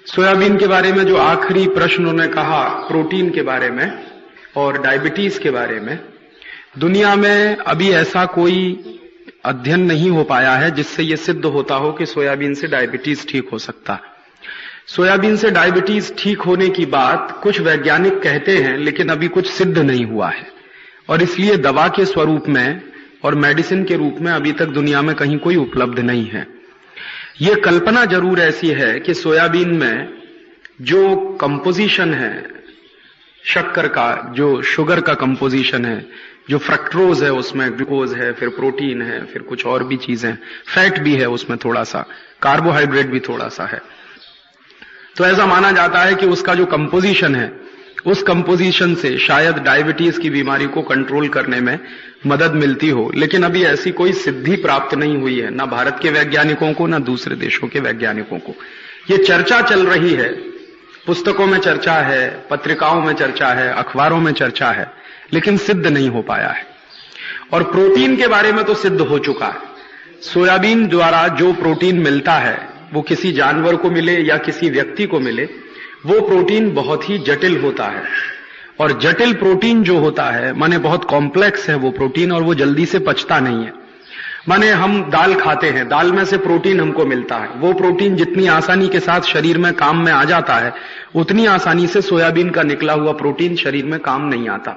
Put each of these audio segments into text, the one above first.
Soybean के बारे में जो आखिरी प्रश्न उन्होंने कहा, प्रोटीन के बारे में और डायबिटीज के बारे में, दुनिया में अभी ऐसा कोई अध्ययन नहीं हो पाया है जिससे यह सिद्ध होता हो कि सोयाबीन से डायबिटीज ठीक हो सकता है। सोयाबीन से डायबिटीज ठीक होने की बात कुछ वैज्ञानिक कहते हैं, लेकिन अभी कुछ सिद्ध नहीं हुआ है और इसलिए दवा के स्वरूप में और मेडिसिन के रूप में अभी तक दुनिया में कहीं कोई उपलब्ध नहीं है। ये कल्पना जरूर ऐसी है कि सोयाबीन में जो कंपोजिशन है शक्कर का, जो शुगर का कंपोजिशन है, जो फ्रक्टोज है, उसमें ग्लूकोज है, फिर प्रोटीन है, फिर कुछ और भी चीजें, फैट भी है उसमें थोड़ा सा, कार्बोहाइड्रेट भी थोड़ा सा है। तो ऐसा माना जाता है कि उसका जो कंपोजिशन है, उस कंपोजिशन से शायद डायबिटीज की बीमारी को कंट्रोल करने में मदद मिलती हो, लेकिन अभी ऐसी कोई सिद्धि प्राप्त नहीं हुई है, ना भारत के वैज्ञानिकों को, ना दूसरे देशों के वैज्ञानिकों को। ये चर्चा चल रही है, पुस्तकों में चर्चा है, पत्रिकाओं में चर्चा है, अखबारों में चर्चा है, लेकिन सिद्ध नहीं हो पाया है। और प्रोटीन के बारे में तो सिद्ध हो चुका है। सोयाबीन द्वारा जो प्रोटीन मिलता है, वो किसी जानवर को मिले या किसी व्यक्ति को मिले, वो प्रोटीन बहुत ही जटिल होता है। और जटिल प्रोटीन जो होता है, माने बहुत कॉम्प्लेक्स है वो प्रोटीन, और वो जल्दी से पचता नहीं है। माने हम दाल खाते हैं, दाल में से प्रोटीन हमको मिलता है, वो प्रोटीन जितनी आसानी के साथ शरीर में काम में आ जाता है, उतनी आसानी से सोयाबीन का निकला हुआ प्रोटीन शरीर में काम नहीं आता।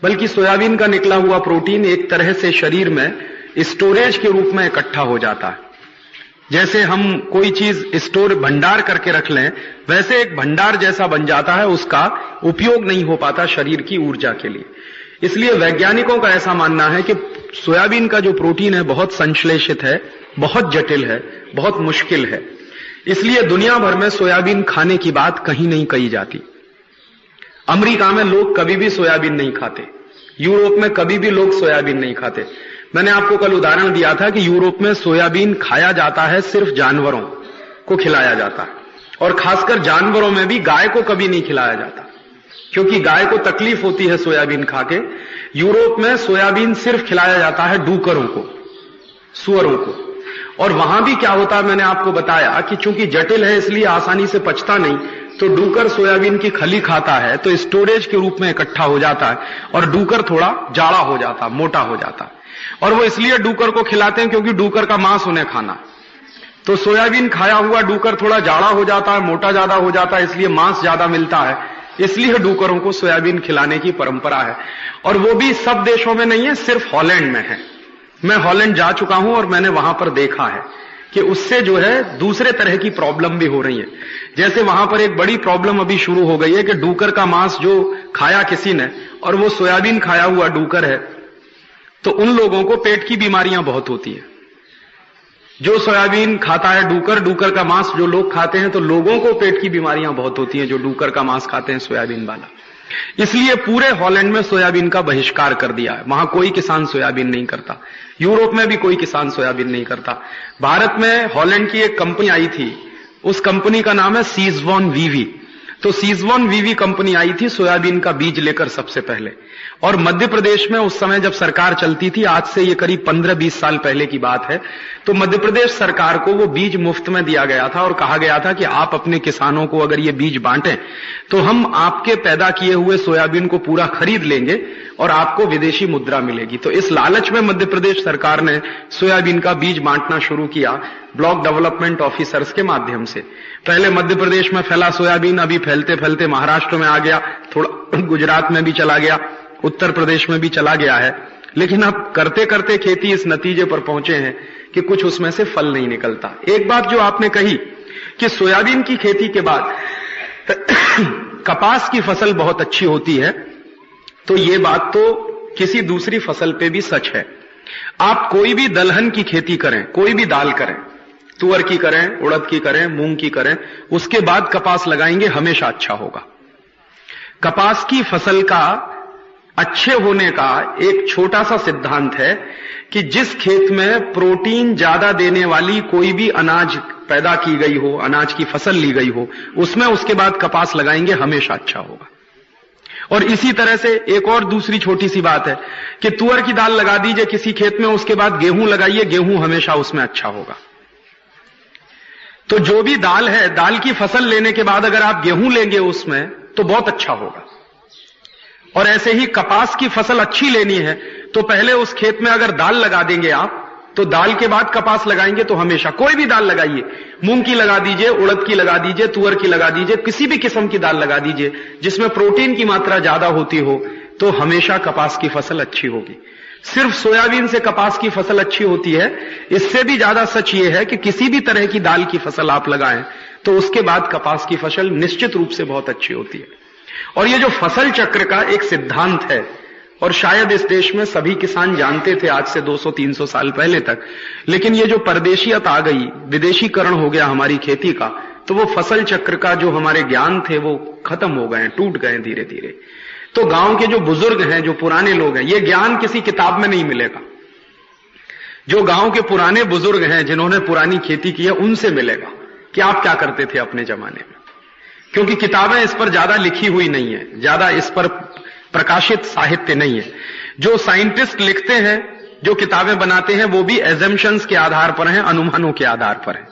बल्कि सोयाबीन का निकला हुआ प्रोटीन एक तरह से शरीर में स्टोरेज के रूप में इकट्ठा हो जाता है। जैसे हम कोई चीज स्टोर भंडार करके रख लें, वैसे एक भंडार जैसा बन जाता है, उसका उपयोग नहीं हो पाता शरीर की ऊर्जा के लिए। इसलिए वैज्ञानिकों का ऐसा मानना है कि सोयाबीन का जो प्रोटीन है बहुत संश्लेषित है, बहुत जटिल है, बहुत मुश्किल है। इसलिए दुनिया भर में सोयाबीन खाने की बात कहीं नहीं कही जाती। अमेरिका में लोग कभी भी सोयाबीन नहीं खाते, यूरोप में कभी भी लोग सोयाबीन नहीं खाते। मैंने आपको कल उदाहरण दिया था कि यूरोप में सोयाबीन खाया जाता है, सिर्फ जानवरों को खिलाया जाता है, और खासकर जानवरों में भी गाय को कभी नहीं खिलाया जाता, क्योंकि गाय को तकलीफ होती है सोयाबीन खाके। यूरोप में सोयाबीन सिर्फ खिलाया जाता है डूकरों को, सुअरों को। और वहां भी क्या होता है, मैंने आपको बताया कि चूंकि जटिल है इसलिए आसानी से पचता नहीं, तो डूकर सोयाबीन की खली खाता है तो स्टोरेज के रूप में इकट्ठा हो जाता है, और डूकर थोड़ा जाड़ा हो जाता, मोटा हो जाता। और वो इसलिए डूकर को खिलाते हैं क्योंकि डूकर का मांस उन्हें खाना। तो सोयाबीन खाया हुआ डूकर थोड़ा जाड़ा हो जाता है, मोटा ज्यादा हो जाता है, इसलिए मांस ज्यादा मिलता है, इसलिए डूकरों को सोयाबीन खिलाने की परंपरा है। और वो भी सब देशों में नहीं है, सिर्फ हॉलैंड में है। मैं हॉलैंड जा चुका हूं और मैंने वहां पर देखा है कि उससे जो है दूसरे तरह की प्रॉब्लम भी हो रही है। जैसे वहां पर एक बड़ी प्रॉब्लम अभी शुरू हो गई है कि डूकर का मांस जो खाया किसी ने, और वो सोयाबीन खाया हुआ डूकर है, तो उन लोगों को पेट की बीमारियां बहुत होती है। जो सोयाबीन खाता है डूकर, डूकर का मांस जो लोग खाते हैं, तो लोगों को पेट की बीमारियां बहुत होती हैं जो डूकर का मांस खाते हैं, सोयाबीन वाला। इसलिए पूरे हॉलैंड में सोयाबीन का बहिष्कार कर दिया है। वहां कोई किसान सोयाबीन नहीं करता, यूरोप में भी कोई किसान सोयाबीन नहीं करता। भारत में हॉलैंड की एक कंपनी आई थी, उस कंपनी का नाम है सीजवान वीवी। तो सीजवान वीवी कंपनी आई थी सोयाबीन का बीज लेकर सबसे पहले, और मध्य प्रदेश में उस समय जब सरकार चलती थी, आज से ये करीब 15-20 साल पहले की बात है, तो मध्य प्रदेश सरकार को वो बीज मुफ्त में दिया गया था और कहा गया था कि आप अपने किसानों को अगर ये बीज बांटें तो हम आपके पैदा किए हुए सोयाबीन को पूरा खरीद लेंगे और आपको विदेशी मुद्रा मिलेगी। तो इस लालच में मध्य प्रदेश सरकार ने सोयाबीन का बीज बांटना शुरू किया ब्लॉक डेवलपमेंट ऑफिसर्स के माध्यम से। पहले मध्य प्रदेश में फैला सोयाबीन, अभी फैलते फैलते महाराष्ट्र में आ गया, थोड़ा गुजरात में भी चला गया, उत्तर प्रदेश में भी चला गया है। लेकिन अब करते करते खेती इस नतीजे पर पहुंचे हैं कि कुछ उसमें से फल नहीं निकलता। एक बात जो आपने कही कि सोयाबीन की खेती के बाद कपास की फसल बहुत अच्छी होती है, तो ये बात तो किसी दूसरी फसल पे भी सच है। आप कोई भी दलहन की खेती करें, कोई भी दाल करें, तुअर की करें, उड़द की करें, मूंग की करें, उसके बाद कपास लगाएंगे, हमेशा अच्छा होगा। कपास की फसल का अच्छे होने का एक छोटा सा सिद्धांत है कि जिस खेत में प्रोटीन ज्यादा देने वाली कोई भी अनाज पैदा की गई हो, अनाज की फसल ली गई हो, उसमें उसके बाद कपास लगाएंगे, हमेशा अच्छा होगा। और इसी तरह से एक और दूसरी छोटी सी बात है कि तुअर की दाल लगा दीजिए किसी खेत में, उसके बाद गेहूं लगाइए, गेहूं हमेशा उसमें अच्छा होगा। तो जो भी दाल है, दाल की फसल लेने के बाद अगर आप गेहूं लेंगे उसमें तो बहुत अच्छा होगा। और ऐसे ही कपास की फसल अच्छी लेनी है तो पहले उस खेत में अगर दाल लगा देंगे आप, तो दाल के बाद कपास लगाएंगे तो हमेशा कोई भी दाल लगाइए, मूंग की लगा दीजिए, उड़द की लगा दीजिए, तुअर की लगा दीजिए, किसी भी किस्म की दाल लगा दीजिए जिसमें प्रोटीन की मात्रा ज्यादा होती हो, तो हमेशा कपास की फसल अच्छी होगी। सिर्फ सोयाबीन से कपास की फसल अच्छी होती है, इससे भी ज्यादा सच यह है कि किसी भी तरह की दाल की फसल आप लगाएं तो उसके बाद कपास की फसल निश्चित रूप से बहुत अच्छी होती है। और ये जो फसल चक्र का एक सिद्धांत है, और शायद इस देश में सभी किसान जानते थे आज से 200-300 साल पहले तक, लेकिन ये जो परदेशियत आ गई, विदेशीकरण हो गया हमारी खेती का, तो वो फसल चक्र का जो हमारे ज्ञान थे वो खत्म हो गए, टूट गए धीरे धीरे। तो गांव के जो बुजुर्ग हैं, जो पुराने लोग हैं, ये ज्ञान किसी किताब में नहीं मिलेगा। जो गांव के पुराने बुजुर्ग हैं जिन्होंने पुरानी खेती की है, उनसे मिलेगा कि आप क्या करते थे अपने जमाने में, क्योंकि किताबें इस पर ज्यादा लिखी हुई नहीं है, ज्यादा इस पर प्रकाशित साहित्य नहीं है। जो साइंटिस्ट लिखते हैं, जो किताबें बनाते हैं, वो भी एजम्पशंस के आधार पर हैं, अनुमानों के आधार पर है।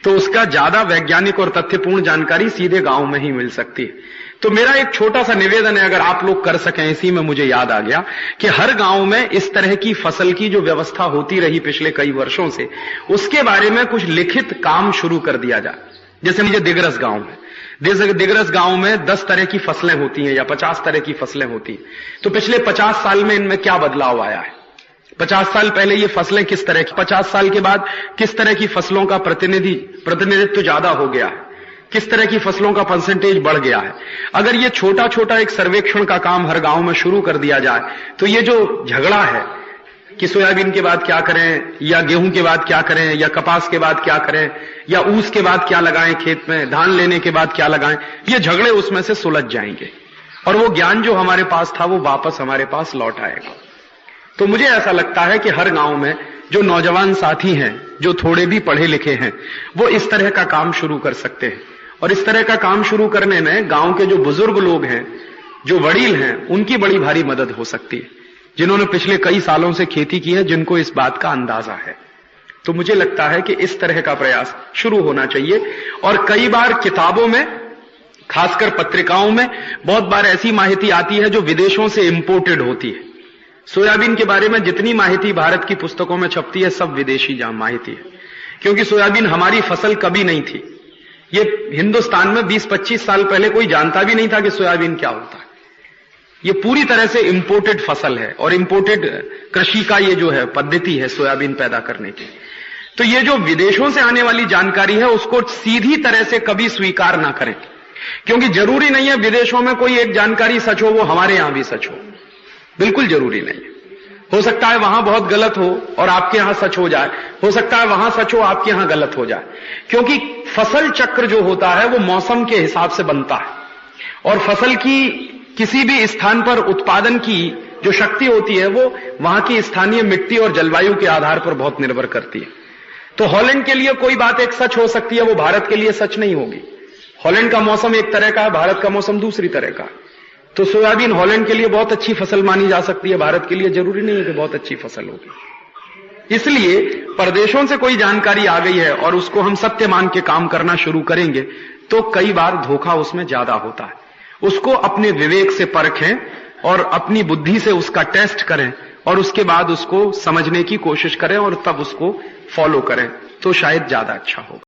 तो उसका ज्यादा वैज्ञानिक और तथ्यपूर्ण जानकारी सीधे गांव में ही मिल सकती है। तो मेरा एक छोटा सा निवेदन है, अगर आप लोग कर सकें, इसी में मुझे याद आ गया कि हर गांव में इस तरह की फसल की जो व्यवस्था होती रही पिछले कई वर्षों से, उसके बारे में कुछ लिखित काम शुरू कर दिया जाए। जैसे मुझे दिग्रस गांव में, दिग्रस गांव में 10 तरह की फसलें होती हैं या 50 तरह की फसलें होती हैं। तो पिछले 50 साल में इनमें क्या बदलाव आया है? 50 साल पहले ये फसलें किस तरह की, 50 साल के बाद किस तरह की फसलों का प्रतिनिधित्व ज्यादा हो गया है, किस तरह की फसलों का परसेंटेज बढ़ गया है। अगर ये छोटा छोटा एक सर्वेक्षण का काम हर गांव में शुरू कर दिया जाए, तो ये जो झगड़ा है कि सोयाबीन के बाद क्या करें, या गेहूं के बाद क्या करें, या कपास के बाद क्या करें, या ऊस के बाद क्या लगाएं खेत में, धान लेने के बाद क्या लगाएं, ये झगड़े उसमें से सुलझ जाएंगे और वो ज्ञान जो हमारे पास था वो वापस हमारे पास लौट आएगा। तो मुझे ऐसा लगता है कि हर गांव में जो नौजवान साथी हैं, जो थोड़े भी पढ़े लिखे हैं, वो इस तरह का काम शुरू कर सकते हैं। और इस तरह का काम शुरू करने में गांव के जो बुजुर्ग लोग हैं, जो वडील हैं, उनकी बड़ी भारी मदद हो सकती है, जिन्होंने पिछले कई सालों से खेती की है, जिनको इस बात का अंदाजा है। तो मुझे लगता है कि इस तरह का प्रयास शुरू होना चाहिए। और कई बार किताबों में, खासकर पत्रिकाओं में, बहुत बार ऐसी माहिती आती है जो विदेशों से इंपोर्टेड होती है। सोयाबीन के बारे में जितनी माहिती भारत की पुस्तकों में छपती है, सब विदेशी माहिती है, क्योंकि सोयाबीन हमारी फसल कभी नहीं थी। ये हिंदुस्तान में 20-25 साल पहले कोई जानता भी नहीं था कि सोयाबीन क्या होता है। ये पूरी तरह से इंपोर्टेड फसल है और इंपोर्टेड कृषि का ये जो है पद्धति है सोयाबीन पैदा करने की। तो ये जो विदेशों से आने वाली जानकारी है, उसको सीधी तरह से कभी स्वीकार ना करें, क्योंकि जरूरी नहीं है विदेशों में कोई एक जानकारी सच हो वो हमारे यहां भी सच हो, बिल्कुल जरूरी नहीं है। हो सकता है वहां बहुत गलत हो और आपके यहां सच हो जाए, हो सकता है वहां सच हो आपके यहां गलत हो जाए, क्योंकि फसल चक्र जो होता है वो मौसम के हिसाब से बनता है और फसल की किसी भी स्थान पर उत्पादन की जो शक्ति होती है वो वहां की स्थानीय मिट्टी और जलवायु के आधार पर बहुत निर्भर करती है। तो हॉलैंड के लिए कोई बात एक सच हो सकती है, वो भारत के लिए सच नहीं होगी। हॉलैंड का मौसम एक तरह का है, भारत का मौसम दूसरी तरह का। तो सोयाबीन हॉलैंड के लिए बहुत अच्छी फसल मानी जा सकती है, भारत के लिए जरूरी नहीं है कि बहुत अच्छी फसल होगी। इसलिए परदेशों से कोई जानकारी आ गई है और उसको हम सत्य मान के काम करना शुरू करेंगे तो कई बार धोखा उसमें ज्यादा होता है। उसको अपने विवेक से परखें और अपनी बुद्धि से उसका टेस्ट करें और उसके बाद उसको समझने की कोशिश करें और तब उसको फॉलो करें, तो शायद ज्यादा अच्छा होगा।